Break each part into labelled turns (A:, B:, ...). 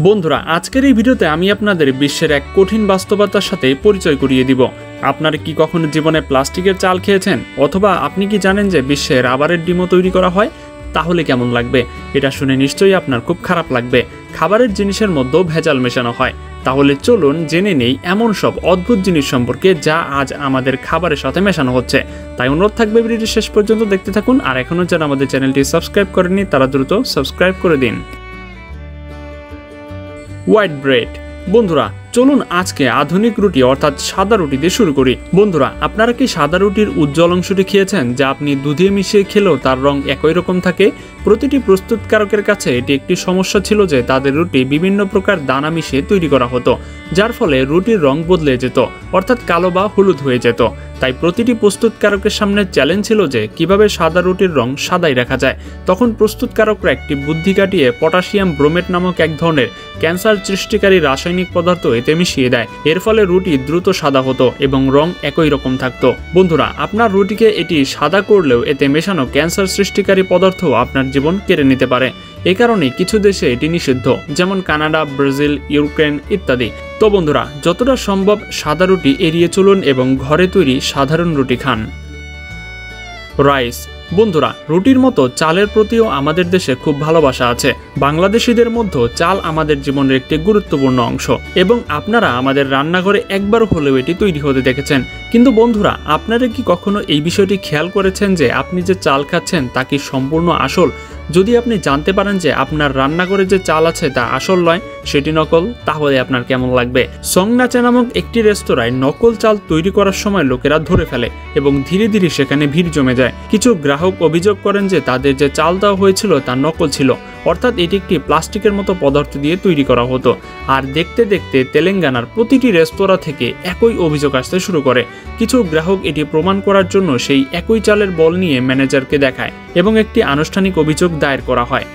A: বন্ধুরা, আজকের এই ভিডিওতে আমি আপনাদের বিশ্বের এক কঠিন বাস্তবতার সাথে পরিচয় করিয়ে দিব। আপনারা কি কখনো জীবনে প্লাস্টিকের চাল খেয়েছেন, অথবা আপনি কি জানেন যে বিশ্বে রাবারের ডিমও তৈরি করা হয়? তাহলে কেমন লাগবে? এটা শুনে নিশ্চয়ই আপনার খুব খারাপ লাগবে। খাবারের জিনিসের মধ্যেও ভেজাল মেশানো হয়। তাহলে চলুন জেনে নেই এমন সব অদ্ভুত জিনিস সম্পর্কে যা আজ আমাদের খাবারের সাথে মেশানো হচ্ছে। তাই অনুরোধ থাকবে ভিডিওটি শেষ পর্যন্ত দেখতে থাকুন, আর এখনও যারা আমাদের চ্যানেলটি সাবস্ক্রাইব করেননি তারা দ্রুত সাবস্ক্রাইব করে দিন। White bread. বন্ধুরা, চলুন আজকে আধুনিক রুটি অর্থাৎ সাদা রুটি দিয়ে শুরু করি। বন্ধুরা, আপনারা কি সাদা রুটির উজ্জ্বল অংশটি খেয়েছেন, যা আপনি দুধে মিশিয়ে খেলেও তার রং একই রকম থাকে? প্রতিটি প্রস্তুতকারকের কাছে এটি একটি সমস্যা ছিল যে তাদের রুটি বিভিন্ন প্রকার দানা মিশিয়ে তৈরি করা হতো, যার ফলে রুটির রং বদলে যেত, অর্থাৎ কালো বা হলুদ হয়ে যেত। তাই প্রতিটি প্রস্তুতকারকের সামনে চ্যালেঞ্জ ছিল যে কিভাবে সাদা রুটির রং সাদাই রাখা যায়। তখন প্রস্তুতকারকরা একটি বুদ্ধি কাটিয়ে পটাশিয়াম ব্রোমেট নামক এক ধরনের ক্যান্সার সৃষ্টিকারী রাসায়নিক পদার্থ এতে মিশিয়ে দেয়। এর ফলে রুটি দ্রুত সাদা হতো এবং রং একই রকম থাকতো। বন্ধুরা, আপনার রুটিকে এটি সাদা করলেও এতে মেশানো ক্যান্সার সৃষ্টিকারী পদার্থ আপনার জীবন কেড়ে নিতে পারে। এ কারণে কিছু দেশে এটি নিষিদ্ধ, যেমন কানাডা, ব্রাজিল, ইউক্রেন ইত্যাদি। তো বন্ধুরা, যতটা সম্ভব সাদা রুটি এড়িয়ে চলুন এবং ঘরে তৈরি সাধারণ রুটি খান। রাইস। বন্ধুরা, রুটির মতো চালের প্রতিও আমাদের দেশে খুব ভালোবাসা আছে। বাংলাদেশিদের মধ্যে চাল আমাদের জীবনের একটি গুরুত্বপূর্ণ অংশ, এবং আপনারা আমাদের রান্নাঘরে একবার হলেও এটি তৈরি হতে দেখেছেন। কিন্তু বন্ধুরা, আপনারা কি কখনো এই বিষয়টি খেয়াল করেছেন যে আপনি যে চাল খাচ্ছেন তা কি সম্পূর্ণ আসল? যদি আপনি জানতে পারেন যে আপনার রান্নাঘরে যে চাল আছে তা আসল নয়, সেটি নকল, তাহলে আপনার কেমন লাগবে? সংনাচা নামক একটি রেস্তোরাঁয় নকল চাল তৈরি করার সময় লোকেরা ধরে ফেলে এবং ধীরে ধীরে সেখানে ভিড় জমে যায়। কিছু গ্রাহক অভিযোগ করেন যে তাদের যে চাল দেওয়া হয়েছিল তা নকল ছিল, অর্থাৎ এটি একটি প্লাস্টিকের মতো পদার্থ দিয়ে তৈরি করা হতো। আর দেখতে দেখতে তেলেঙ্গানার প্রতিটি রেস্তোরাঁ থেকে একই অভিযোগ আসতে শুরু করে। কিছু গ্রাহক এটি প্রমাণ করার জন্য সেই একই চালের বল নিয়ে ম্যানেজারকে দেখায় এবং একটি আনুষ্ঠানিক অভিযোগ দায়ের করা হয়।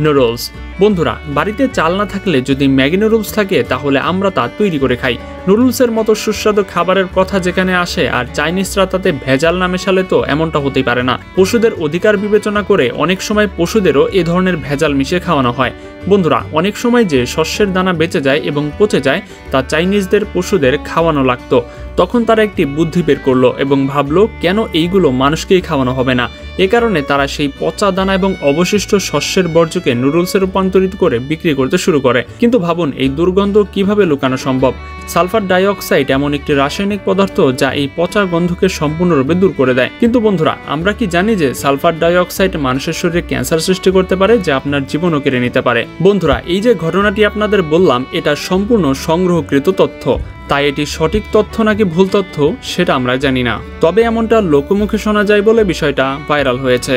A: নুডলস। বন্ধুরা, বাড়িতে চাল না থাকলে যদি ম্যাগি নুডলস থাকে তাহলে আমরা তা তৈরি করে খাই। নুডলসের মতো সুস্বাদু খাবারের কথা যেখানে আসে, আর চাইনিজরা তাতে ভেজাল না মেশালে তো এমনটা হতেই পারে না। পশুদের অধিকার বিবেচনা করে অনেক সময় পশুদেরও এ ধরনের ভেজাল মিশিয়ে খাওয়ানো হয়। বন্ধুরা, অনেক সময় যে শস্যের দানা বেঁচে যায় এবং পচে যায় তা চাইনিজদের পশুদের খাওয়ানো লাগতো। তখন তারা একটি বুদ্ধি বের করলো এবং ভাবলো কেন এইগুলো মানুষকেই খাওয়ানো হবে না। এ কারণে তারা সেই পচা দানা এবং অবশিষ্ট শস্যের বর্জ্যকে নুডলসে রূপান্তরিত করে বিক্রি করতে শুরু করে। কিন্তু ভাবুন, এই দুর্গন্ধ কিভাবে লুকানো সম্ভব? সালফার ডাইঅক্সাইড এমন একটি রাসায়নিক পদার্থ যা এই পচা গন্ধকে সম্পূর্ণরূপে দূর করে দেয়। কিন্তু বন্ধুরা, আমরা কি জানি যে সালফার ডাইঅক্সাইড মানুষের শরীরে ক্যান্সার সৃষ্টি করতে পারে, যা আপনার জীবনও কেড়ে নিতে পারে? বন্ধুরা, এই যে ঘটনাটি আপনাদের বললাম, এটা সম্পূর্ণ সংগ্রহকৃত তথ্য। তাই এটি সঠিক তথ্য নাকি ভুল তথ্য সেটা আমরা জানি না, তবে এমনটা লোকমুখে শোনা যায় বলে বিষয়টা ভাইরাল হয়েছে।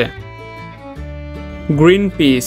A: Green piece.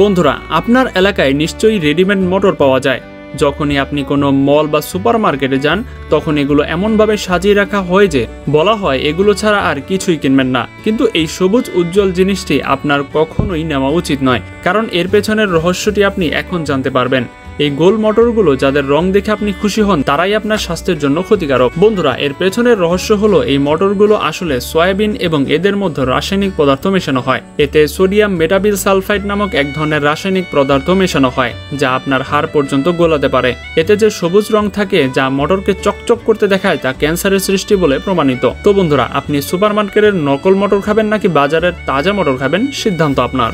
A: বন্ধুরা, আপনার এলাকায় নিশ্চয়ই রেডিমেড মটর পাওয়া যায়। যখনই আপনি কোনো মল বা সুপার মার্কেটে যান, তখন এগুলো এমনভাবে সাজিয়ে রাখা হয় যে বলা হয় এগুলো ছাড়া আর কিছুই কিনবেন না। কিন্তু এই সবুজ উজ্জ্বল জিনিসটি আপনার কখনোই নেওয়া উচিত নয়, কারণ এর পেছনের রহস্যটি আপনি এখন জানতে পারবেন। এই গোল মটরগুলো যাদের রং দেখে আপনি খুশি হন, তারাই আপনার স্বাস্থ্যের জন্য ক্ষতিকারক। বন্ধুরা, এর পেছনের রহস্য হলো এই মটরগুলো আসলে সয়াবিন এবং এদের মধ্যে রাসায়নিক পদার্থ মেশানো হয়। এতে সোডিয়াম মেটাবিল সালফাইড নামক এক ধরনের রাসায়নিক পদার্থ মেশানো হয়, যা আপনার হাড় পর্যন্ত গলাতে পারে। এতে যে সবুজ রং থাকে, যা মটরকে চকচক করতে দেখায়, তা ক্যান্সারের সৃষ্টি বলে প্রমাণিত। তো বন্ধুরা, আপনি সুপার মার্কেটের নকল মটর খাবেন নাকি বাজারের তাজা মটর খাবেন, সিদ্ধান্ত আপনার।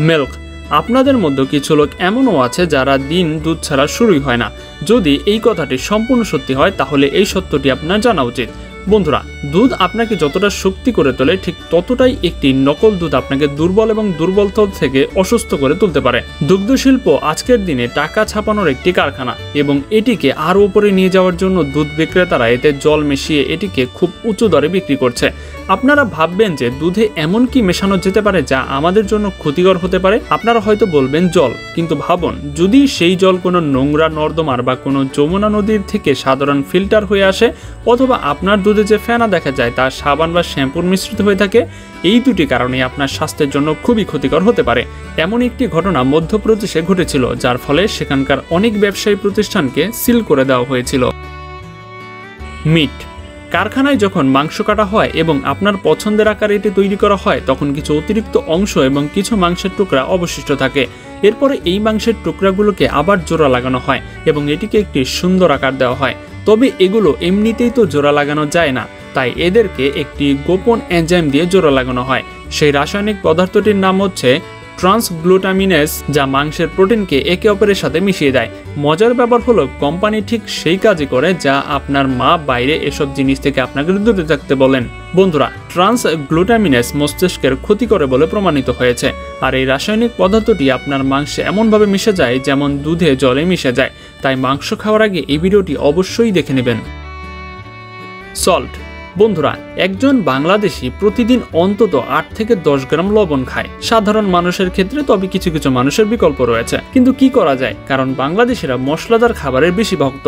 A: মিল্ক। আপনাদের মধ্যে কিছু লোক এমনও আছে যারা দিন দুধ ছাড়া শুরুই হয় না। যদি এই কথাটি সম্পূর্ণ সত্যি হয়, তাহলে এই সত্যটি আপনার জানা উচিত। বন্ধুরা, দুধ আপনাকে যতটা শক্তি করে তোলে, ঠিক ততটাই একটি নকল দুধ আপনাকে দুর্বল এবং দুর্বলতা থেকে অসুস্থ করে তুলতে পারে। দুগ্ধ শিল্প আজকের দিনে টাকা ছাপানোর একটি কারখানা, এবং এটিকে আরও উপরে নিয়ে যাওয়ার জন্য দুধ বিক্রেতারা এতে জল মিশিয়ে এটিকে খুব উঁচু দরে বিক্রি করছে। আপনারা ভাববেন যে দুধে এমন কি মেশানো যেতে পারে যা আমাদের জন্য ক্ষতিকর হতে পারে? আপনারা হয়তো বলবেন জল, কিন্তু ভাবুন, যদি সেই জল কোনো নোংরা নর্দমার বা কোনো যমুনা নদীর থেকে সাধারণ ফিল্টার হয়ে আসে, অথবা আপনার দুধে যে ফেনা দেখা যায় তা সাবান বা শ্যাম্পুর মিশ্রিত হয়ে থাকে, এই দুটি কারণে আপনার স্বাস্থ্যের জন্য খুবই ক্ষতিকর হতে পারে। এমন একটি ঘটনা মধ্যপ্রদেশে ঘটেছিল, যার ফলে সেখানকার অনেক ব্যবসায়ী প্রতিষ্ঠানকে সিল করে দেওয়া হয়েছিল। মিট। কারখানায় যখন মাংস কাটা হয় এবং আপনার পছন্দের আকারে এটি তৈরি করা হয় তখন কিছু অতিরিক্ত অংশ এবং কিছু মাংসের টুকরা অবশিষ্ট থাকে। এরপরে এই মাংসের টুকরাগুলোকে আবার জোড়া লাগানো হয় এবং এটিকে একটি সুন্দর আকার দেওয়া হয়। তবে এগুলো এমনিতেই তো জোড়া লাগানো যায় না, তাই এদেরকে একটি গোপন এনজাইম দিয়ে জোড়া লাগানো হয়। সেই রাসায়নিক পদার্থটির নাম হচ্ছে ট্রান্সগ্লুটামিনেজ, যা মাংসের প্রোটিনকে একে অপরের সাথে মিশিয়ে দেয়। মজার ব্যাপার হলো কোম্পানি ঠিক সেই কাজই করে যা আপনার মা বাইরে এসব জিনিস থেকে আপনাকে দূরে থাকতে বলেন। বন্ধুরা, ট্রান্সগ্লুটামিনেজ মস্তিষ্কের ক্ষতি করে বলে প্রমাণিত হয়েছে, আর এই রাসায়নিক পদার্থটি আপনার মাংসে এমনভাবে মিশে যায় যেমন দুধে জলে মিশে যায়। তাই মাংস খাওয়ার আগে এই ভিডিওটি অবশ্যই দেখে নেবেন। সল্ট। বন্ধুরা, একজন বাংলাদেশি প্রতিদিন অন্তত 8 থেকে 10 গ্রাম লবণ খায় সাধারণ মানুষের ক্ষেত্রে, তবে কিছু কিছু মানুষের বিকল্প রয়েছে। কিন্তু কি করা যায়, কারণ বাংলাদেশিরা মশলাদার খাবারের বেশি ভক্ত।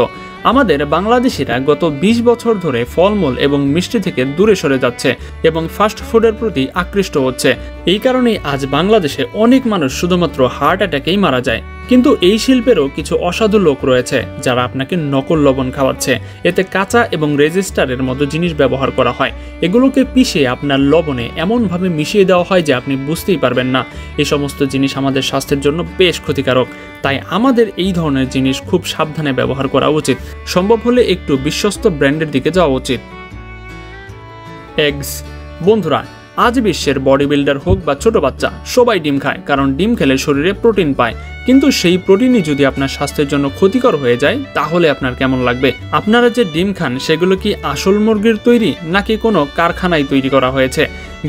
A: আমাদের বাংলাদেশিরা গত 20 বছর ধরে ফলমূল এবং মিষ্টি থেকে দূরে সরে যাচ্ছে এবং ফাস্ট ফুডের প্রতি আকৃষ্ট হচ্ছে। এই কারণেই আজ বাংলাদেশে অনেক মানুষ শুধুমাত্র হার্ট অ্যাটাকেই মারা যায়। কিন্তু এই শিল্পেরও কিছু অসাধু লোক রয়েছে যারা আপনাকে নকল লবণ খাওয়াচ্ছে। এতে কাঁচা এবং রেজিস্টারের মতো জিনিস ব্যবহার করা হয়। এগুলোকে পিষে আপনার লবণে এমনভাবে মিশিয়ে দেওয়া হয় যে আপনি বুঝতেই পারবেন না। এই সমস্ত জিনিস আমাদের স্বাস্থ্যের জন্য বেশ ক্ষতিকারক, তাই আমাদের এই ধরনের জিনিস খুব সাবধানে ব্যবহার করা উচিত। সম্ভব হলে একটু বিশ্বস্ত ব্র্যান্ডের দিকে যাওয়া উচিত। এগস। বন্ধুরা, আজ বিশ্বের বডি বিল্ডার হোক বা ছোট বাচ্চা, সবাই ডিম খায়, কারণ ডিম খেলে শরীরে প্রোটিন পায়। কিন্তু সেই প্রোটিনই যদি আপনার স্বাস্থ্যের জন্য ক্ষতিকর হয়ে যায় তাহলে আপনার কেমন লাগবে? আপনারা যে ডিম খান সেগুলো কি আসল মুরগির তৈরি নাকি কোনো কারখানায় তৈরি করা হয়েছে?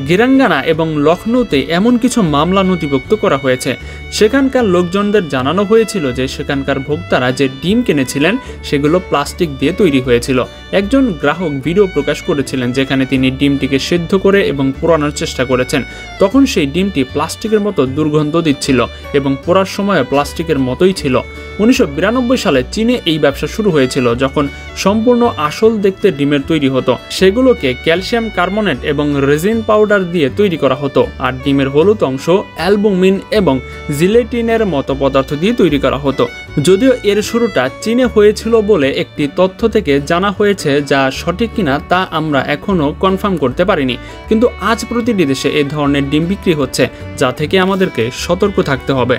A: গিরাঙ্গানা এবং লখনৌতে এমন কিছু মামলা নথিভুক্ত করা হয়েছে। সেখানকার লোকজনদের জানানো হয়েছিল যে সেখানকার ভোক্তারা যে ডিম কিনেছিলেন সেগুলো প্লাস্টিক দিয়ে তৈরি হয়েছিল। একজন গ্রাহক ভিডিও প্রকাশ করেছিলেন যেখানে তিনি ডিমটিকে সেদ্ধ করে এবং পোড়ানোর চেষ্টা করেছেন। তখন সেই ডিমটি প্লাস্টিকের মতো দুর্গন্ধ দিচ্ছিল এবং পোড়ার সময় প্লাস্টিকের মতোই ছিল। 1992 সালে চীনে এই ব্যবসা শুরু হয়েছিল, যখন সম্পূর্ণ আসল দেখতে ডিমের তৈরি হতো। সেগুলোকে ক্যালসিয়াম কার্বনেট এবং রেজিন পাউডার দিয়ে তৈরি করা হতো, আর ডিমের হলুদ অংশ অ্যালবুমিন এবং জিলেটিনের মতো পদার্থ দিয়ে তৈরি করা হতো। যদিও এর শুরুটা চীনে হয়েছিল বলে একটি তথ্য থেকে জানা হয়েছে, যা সঠিক কিনা তা আমরা এখনও কনফার্ম করতে পারিনি। কিন্তু আজ প্রতিটি দেশে এই ধরনের ডিম বিক্রি হচ্ছে, যা থেকে আমাদেরকে সতর্ক থাকতে হবে।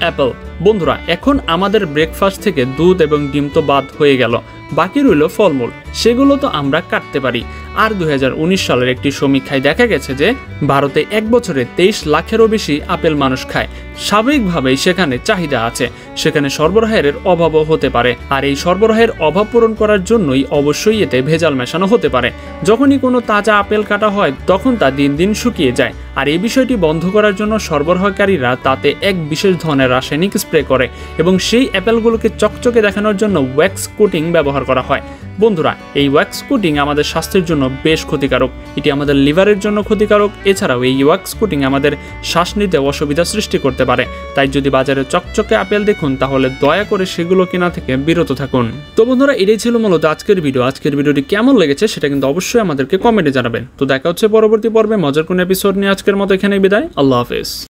A: অ্যাপল। বন্ধুরা, এখন আমাদের ব্রেকফাস্ট থেকে দুধ এবং ডিম তো বাদ হয়ে গেল, বাকি রইল ফলমূল। সেগুলো তো আমরা কাটতে পারি। আর 2019 সালের একটি সমীক্ষায় দেখা গেছে যে ভারতে এক বছরে 23 লাখেরও বেশি আপেল মানুষ খায়। স্বাভাবিকভাবেই সেখানে চাহিদা আছে, সেখানে সরবরাহের অভাবও হতে পারে, আর এই সরবরাহের অভাব পূরণ করার জন্যই অবশ্যই এতে ভেজাল মেশানো হতে পারে। যখনই কোনো তাজা আপেল কাটা হয় তখন তা দিন দিন শুকিয়ে যায়, আর এই বিষয়টি বন্ধ করার জন্য সরবরাহকারীরা তাতে এক বিশেষ ধরনের রাসায়নিক স্প্রে করে এবং সেই অ্যাপেলগুলোকে চকচকে দেখানোর জন্য ওয়্যাক্স কোটিং ব্যবহার করা হয়। বন্ধুরা, এই ওয়্যাক্স কোটিং আমাদের স্বাস্থ্যের জন্য বেশ ক্ষতিকারক। এটি আমাদের লিভারের জন্য ক্ষতিকারক। এছাড়াও এই ওয়্যাক্স কোটিং আমাদের শ্বাস নিতে অসুবিধা সৃষ্টি করতে পারে। তাই যদি বাজারে চকচকে আপেল দেখুন তাহলে দয়া করে সেগুলো কেনা থেকে বিরত থাকুন। তো বন্ধুরা, এটাই ছিল মূলত আজকের ভিডিও। আজকের ভিডিওটি কেমন লেগেছে সেটা কিন্তু অবশ্যই আমাদেরকে কমেন্টে জানাবেন। তো দেখা হচ্ছে পরবর্তী পর্বে মজার কোন এপিসোড নিয়ে। আজকের মতো এখানেই বিদায়। আল্লাহ হাফেজ।